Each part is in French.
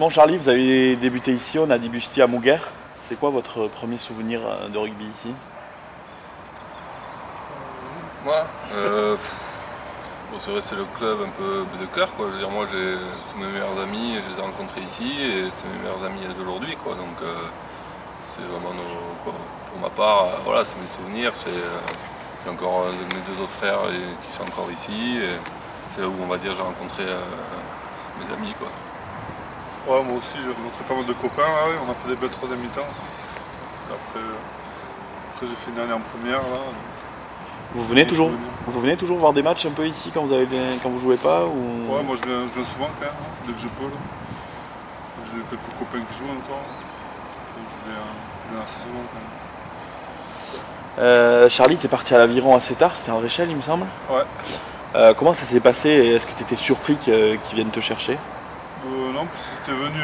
Simon, Charlie, vous avez débuté ici, on a débuté à Mouguer. C'est quoi votre premier souvenir de rugby ici? Moi, bon, c'est vrai, c'est le club un peu de cœur, quoi. Je veux dire, moi, j'ai tous mes meilleurs amis, je les ai rencontrés ici et c'est mes meilleurs amis d'aujourd'hui, quoi. Donc, c'est vraiment quoi, pour ma part, voilà, c'est mes souvenirs. J'ai encore mes deux autres frères qui sont encore ici. C'est là où, on va dire, j'ai rencontré mes amis, quoi. Ouais, moi aussi, j'ai rencontré pas mal de copains. Là, on a fait des belles troisième mi-temps aussi. Après j'ai fait une année en première. Là, vous venez toujours voir des matchs un peu ici quand vous jouez pas ou... Ouais, moi je viens souvent quand même, dès que je peux. J'ai quelques copains qui jouent encore. Donc je viens assez souvent quand même. Charlie, t'es parti à l'Aviron assez tard, c'était en Réchelle il me semble. Ouais. Comment ça s'est passé? Est-ce que tu étais surpris qu'ils viennent te chercher? Non, parce que c'était venu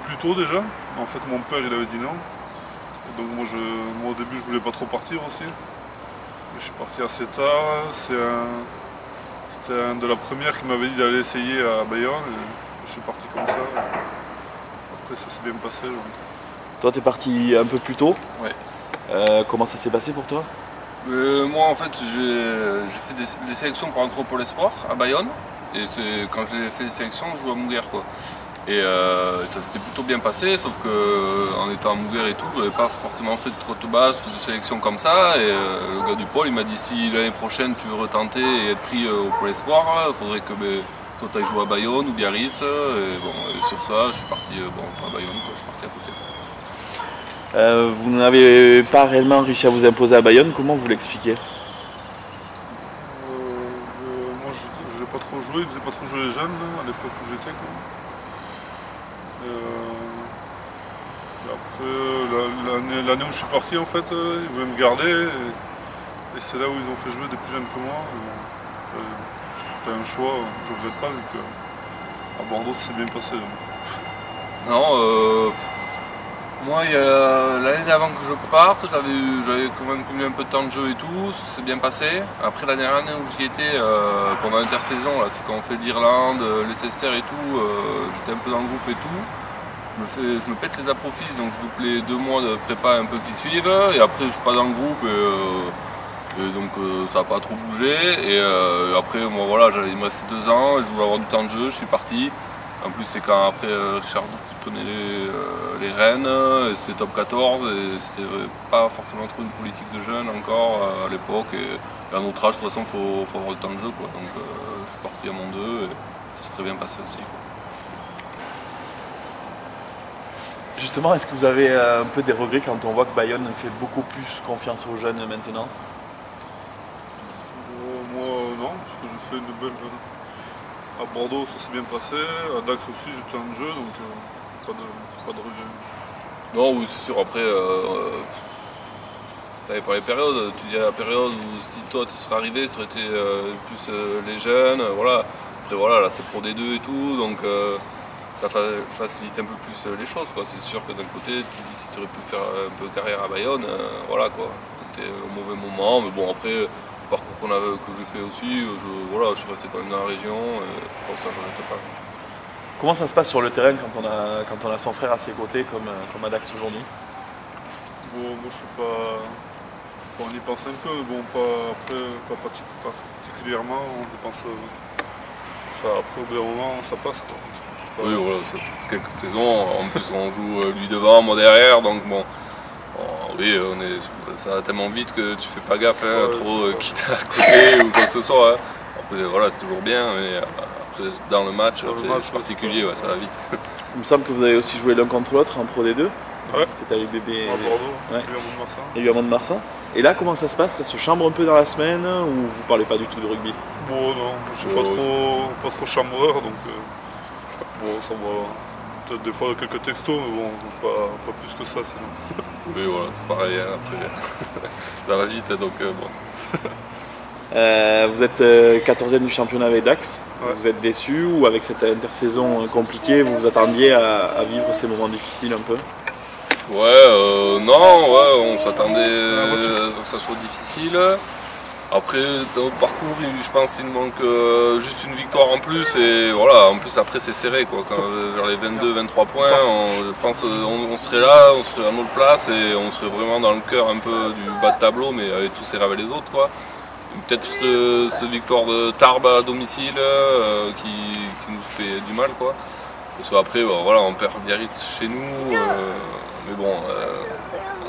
plus tôt déjà. En fait, mon père il avait dit non. Et donc moi au début je voulais pas trop partir aussi. Et je suis parti assez tard. C'était un de la première qui m'avait dit d'aller essayer à Bayonne. Et je suis parti comme ça. Après ça s'est bien passé. Donc. Toi t'es parti un peu plus tôt. Ouais. Comment ça s'est passé pour toi? Moi en fait j'ai fait des sélections pour entrer au Pôle Espoir à Bayonne. Et quand j'ai fait les sélections, je jouais à Mouguer, quoi. Et ça s'était plutôt bien passé, sauf qu'en étant à Mouguer et tout, je n'avais pas forcément fait de trotte basse ou de sélection comme ça. Et le gars du pôle, il m'a dit si l'année prochaine tu veux retenter et être pris au Pôle Espoir, il faudrait que toi tu ailles jouer à Bayonne ou Biarritz. Et bon, sur ça, je suis parti à Bayonne, quoi. Je suis parti à côté. Vous n'avez pas réellement réussi à vous imposer à Bayonne, comment vous l'expliquez? Moi je n'ai pas trop joué, ils ne faisaient pas trop jouer les jeunes là, à l'époque où j'étais. Après l'année où je suis parti en fait, ils voulaient me garder et c'est là où ils ont fait jouer des plus jeunes que moi. C'était un choix, je ne regrette pas vu qu'à Bordeaux ça s'est bien passé. Non, moi l'année d'avant que je parte, j'avais quand même connu un peu de temps de jeu et tout, c'est bien passé. Après la dernière année où j'y étais, pendant l'intersaison, c'est quand on fait l'Irlande, les Cester et tout, j'étais un peu dans le groupe et tout. Je me pète les apophyses, donc je loupe les 2 mois de prépa un peu qui suivent, et après je suis pas dans le groupe, et donc ça n'a pas trop bougé. Et après, moi voilà, il me restait 2 ans, je voulais avoir du temps de jeu, je suis parti. En plus, c'est quand après Richard Doux qui prenait les rênes, et c'était top 14, et c'était pas forcément trop une politique de jeunes encore à l'époque. Et à notre âge, de toute façon, il faut avoir du temps de jeu, quoi. Donc je suis parti à mon 2, et ça s'est très bien passé aussi, quoi. Justement, est-ce que vous avez un peu des regrets quand on voit que Bayonne fait beaucoup plus confiance aux jeunes maintenant? Moi non, parce que j'ai fait une belle... À Bordeaux ça s'est bien passé, à Dax aussi j'étais en jeu, donc pas de regrets. Non, oui c'est sûr, après, ça dépend les périodes, tu dis à la période où si toi tu serais arrivé, ça aurait été plus les jeunes, voilà. Après voilà, là c'est Pro D2 et tout, donc ça facilite un peu plus les choses, quoi. C'est sûr que d'un côté, tu te dis si tu aurais pu faire un peu carrière à Bayonne, voilà quoi. C'était au mauvais moment, mais bon après, le parcours que j'ai fait aussi, je suis resté quand même dans la région, et pour ça je regrette pas. Comment ça se passe sur le terrain quand on a son frère à ses côtés comme à Dax aujourd'hui? Bon, moi je sais pas... On y pense un peu, mais bon, pas particulièrement, on y pense... Ça, après au bout d'un moment, ça passe, quoi. Oui, voilà, ça fait quelques saisons, en plus on joue lui devant, moi derrière, donc bon, oui, ça va tellement vite que tu fais pas gaffe, hein, trop quitte à côté ou quoi que ce soit. Hein. Après voilà, c'est toujours bien, mais après dans le match, c'est particulier, ouais, ça va vite. Il me semble que vous avez aussi joué l'un contre l'autre en Pro D2. Ouais. C'était avec Bébé à Bordeaux, ouais. Et à Mont-de-Marsan. Et là, comment ça se passe? Ça se chambre un peu dans la semaine ou vous parlez pas du tout de rugby? Bon, non, je suis pas trop chambreur, donc bon, ça va. Peut-être des fois quelques textos, mais bon, pas plus que ça sinon. Oui, voilà, c'est pareil, hein, après ça va vite, donc bon. Vous êtes 14e du championnat avec Dax. Ouais. Vous êtes déçu ou avec cette intersaison compliquée, vous vous attendiez à vivre ces moments difficiles un peu? Ouais, non, ouais, on s'attendait que ça soit difficile. Après, dans le parcours, je pense qu'il nous manque juste une victoire en plus. Et voilà, en plus après c'est serré quoi. Quand, vers les 22-23 points, je pense on serait là, on serait à notre place et on serait vraiment dans le cœur un peu du bas de tableau, mais avec tous ces rêves les autres quoi. Peut-être cette victoire de Tarbes à domicile qui nous fait du mal quoi. Parce qu'après, voilà, on perd Biarritz chez nous, mais bon.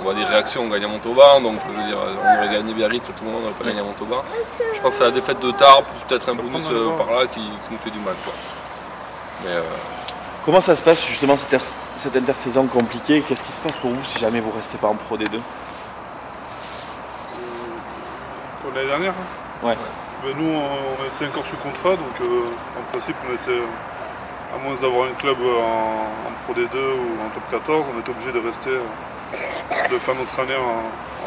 On va dire réaction, on gagne à Montauban, donc je veux dire, on aurait gagné Biarritz, tout le monde n'aurait pas gagné à Montauban. Je pense que c'est la défaite de Tarbes, peut-être un bonus par là qui nous fait du mal. Quoi. Mais, comment ça se passe justement cette intersaison compliquée? Qu'est-ce qui se passe pour vous si jamais vous ne restez pas en Pro D2? L'année dernière Ouais. Ben, nous on était encore sous contrat, donc en principe on était, à moins d'avoir un club en Pro D2 ou en Top 14, on était obligé de rester, de faire notre année en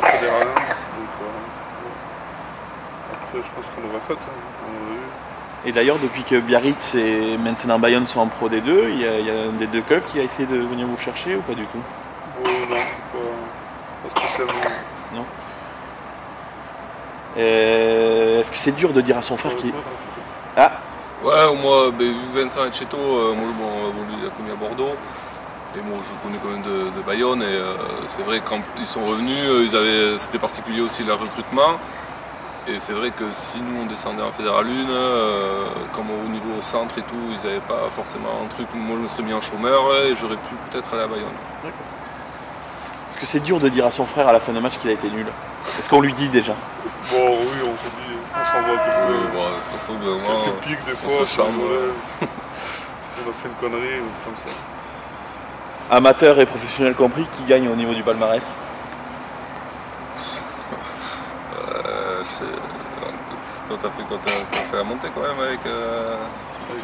fédéral 1. Donc après je pense qu'on l'aurait fait, on aurait eu. Et d'ailleurs depuis que Biarritz et maintenant Bayonne sont en Pro D2, il y a un des deux clubs qui a essayé de venir vous chercher ou pas du tout? Non, pas spécialement. Non. Est-ce que c'est dur de dire à son frère qu'il... Ah. Ouais, moi, vu que Vincent est de Chéto, moi, lui, il a connu à Bordeaux. Et moi, je connais quand même de Bayonne. Et c'est vrai que quand ils sont revenus, c'était particulier aussi leur recrutement. Et c'est vrai que si nous on descendait en Fédéral 1, comme au niveau au centre et tout, ils n'avaient pas forcément un truc. Moi, je me serais mis en chômeur et j'aurais pu peut-être aller à Bayonne. Est-ce que c'est dur de dire à son frère à la fin de match qu'il a été nul? Est-ce qu'on lui dit déjà? Bon, oui, on se dit, on s'envoie quelques pics des fois. On se charme. Si on a fait une connerie ou comme ça. Amateurs et professionnels compris, qui gagne au niveau du palmarès? Toi, t'as fait la montée quand même avec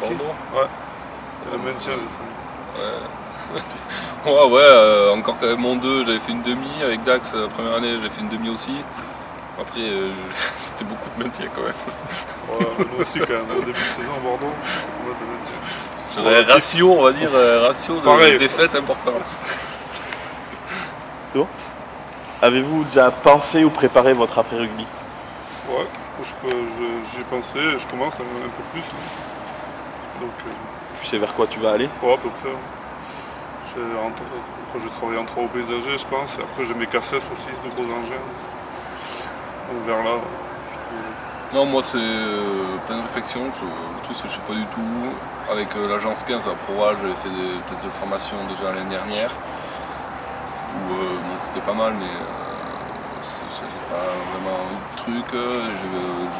Bordeaux. Ouais. Le maintien, j'ai fait. Ouais, encore quand même mon 2, j'avais fait une demi. Avec Dax, la première année, j'avais fait une demi aussi. Après, c'était beaucoup de maintien quand même. Ouais, nous aussi quand même, au début de saison à Bordeaux, on a de maintien. J'aurais ratio, on va dire, ratio de défaite important. Bon. Avez-vous déjà pensé ou préparé votre après-rugby? Ouais, j'y ai pensé et je commence un peu plus. Là. Donc, tu sais vers quoi tu vas aller? Ouais, à peu près. Après, je vais travailler en travaux paysagers, je pense. Et après, j'ai mes cassettes aussi, de gros engins. Donc, vers là, je trouve. Non, moi, c'est plein de réflexions. Je sais pas du tout. Avec l'agence 15 à Proval, j'avais fait des tests de formation déjà l'année dernière. Où, bon, c'était pas mal, mais j'ai pas vraiment eu de truc. Je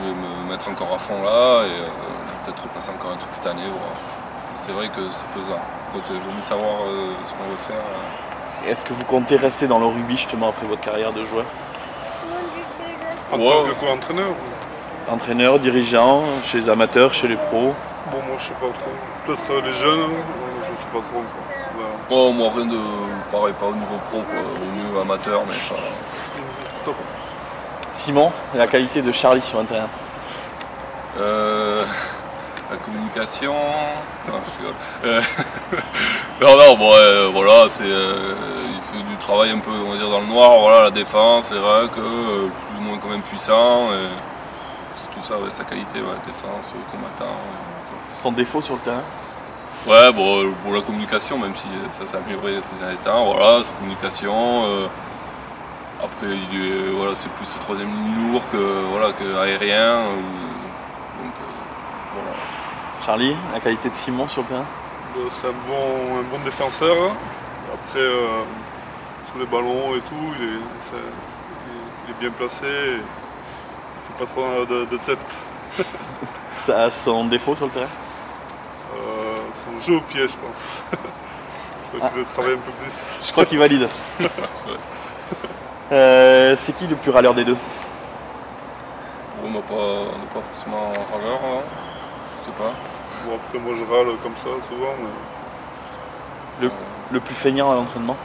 vais me mettre encore à fond là et je vais peut-être repasser encore un truc cette année. Voilà. C'est vrai que c'est pesant. Il vaut mieux savoir ce qu'on veut faire. Est-ce que vous comptez rester dans le rugby justement après votre carrière de joueur? En tant que quoi, entraîneur? Entraîneur, dirigeant, chez les amateurs, chez les pros? Bon, moi je sais pas trop. Peut-être les jeunes, je sais pas trop encore. Oh, moi rien de pareil, pas au niveau pro, quoi. Au niveau amateur, mais pas. Top. Simon, la qualité de Charlie sur un terrain? La communication. Non, je rigole. Non, bon, voilà, il fait du travail un peu, on va dire, dans le noir. Voilà, la défense, les rucks, plus ou moins quand même puissant. C'est tout ça, ouais, sa qualité, ouais, défense, combattant. Son défaut sur le terrain? Ouais, bon, pour la communication, même si ça s'est amélioré ces derniers temps, voilà, sa communication. Après, voilà, c'est plus le troisième ligne lourd que aérien. Donc, voilà. Charlie, la qualité de Simon sur le terrain? C'est un bon défenseur. Après, sur les ballons et tout, il est bien placé. Il ne fait pas trop de tête. Ça a son défaut sur le terrain? Son jeu au pied, je pense. Il faut qu'il le travaille un peu plus. Je crois qu'il valide. C'est qui le plus râleur des deux? On n'a pas forcément râleur, hein. Je sais pas. Bon, après, moi je râle comme ça souvent. Mais... Le plus feignant à l'entraînement?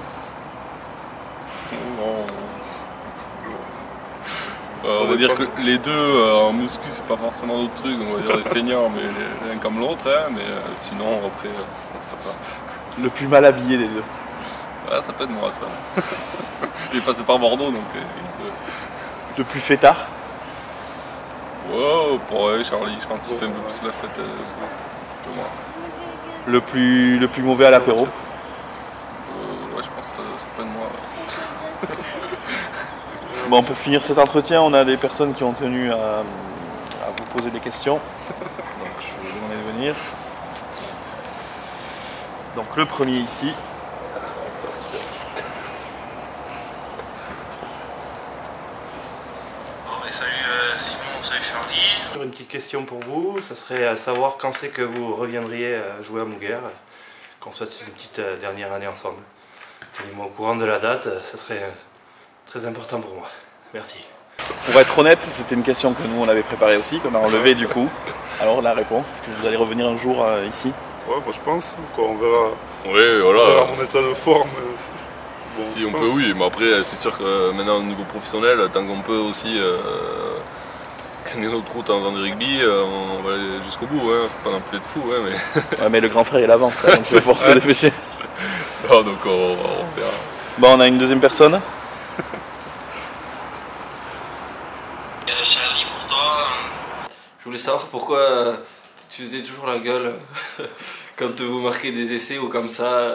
On va dire que les deux en muscu c'est pas forcément d'autres trucs, on va dire les feignants mais l'un comme l'autre, hein, mais sinon après ça va. Le plus mal habillé des deux? Ouais, ça peut être moi ça. Il est passé par Bordeaux donc. Le plus fêtard? Ouais, pareil, Charlie, je pense qu'il fait un peu plus la fête que moi. Le plus mauvais à l'apéro? Ouais, je pense que ça peut être moi. Ouais. Bon, pour finir cet entretien, on a des personnes qui ont tenu à vous poser des questions. Donc je vais vous demander de venir. Donc le premier ici. Salut Simon, salut Charlie. J'aurais une petite question pour vous, ça serait à savoir quand c'est que vous reviendriez jouer à Mouguer, qu'on soit une petite dernière année ensemble. Tenez-moi au courant de la date, ça serait très important pour moi. Merci. Pour être honnête, c'était une question que nous on avait préparée aussi, qu'on a enlevée du coup. Alors la réponse, est-ce que vous allez revenir un jour ici? Ouais, moi je pense, quoi, on verra. Oui, voilà. On verra mon état de forme. Bon, si on peut, oui, mais après c'est sûr que maintenant au niveau professionnel, tant qu'on peut aussi gagner notre route en faisant du rugby, on va aller jusqu'au bout, hein. Faut pas non plus être fou, hein, mais... Ouais, mais le grand frère il avance, là, donc il faut forcer se dépêcher. Non, donc on verra. Bon, on a une deuxième personne. Charlie, pour toi, je voulais savoir pourquoi tu faisais toujours la gueule quand vous marquez des essais ou comme ça,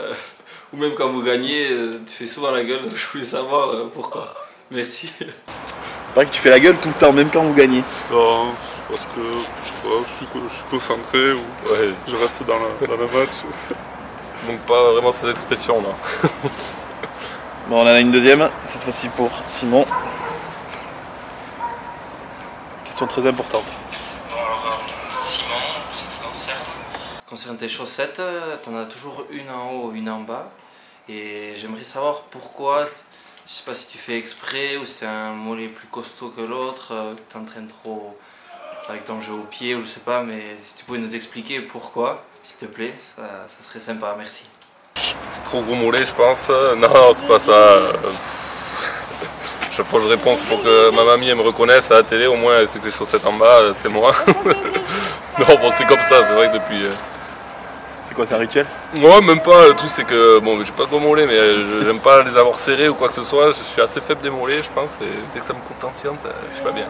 ou même quand vous gagnez, tu fais souvent la gueule, donc je voulais savoir pourquoi. Merci. C'est vrai que tu fais la gueule tout le temps, même quand vous gagnez. Non, parce que je sais pas, je suis concentré ou Ouais. je reste dans le match. Donc pas vraiment ces expressions là. Bon, on en a une deuxième, cette fois-ci pour Simon. Question très importante. Bon alors, Simon, ça te concerne tes chaussettes, t'en as toujours une en haut, une en bas. Et j'aimerais savoir pourquoi, je sais pas si tu fais exprès ou si tu as un mollet plus costaud que l'autre, que t'entraînes trop avec ton jeu au pied ou je sais pas, mais si tu pouvais nous expliquer pourquoi, s'il te plaît, ça serait sympa, merci. C'est trop gros mollet, je pense. Non, c'est pas ça. Chaque fois que je réponds pour que ma mamie elle me reconnaisse à la télé, au moins elle sait que les chaussettes en bas, c'est moi. Non, bon, c'est comme ça, c'est vrai que depuis. C'est quoi, c'est un rituel? Moi, même pas. Le truc, c'est que bon, j'ai pas de gros mollets, mais j'aime pas les avoir serrés ou quoi que ce soit. Je suis assez faible des mollets, je pense, et dès que ça me contentionne, je suis pas bien.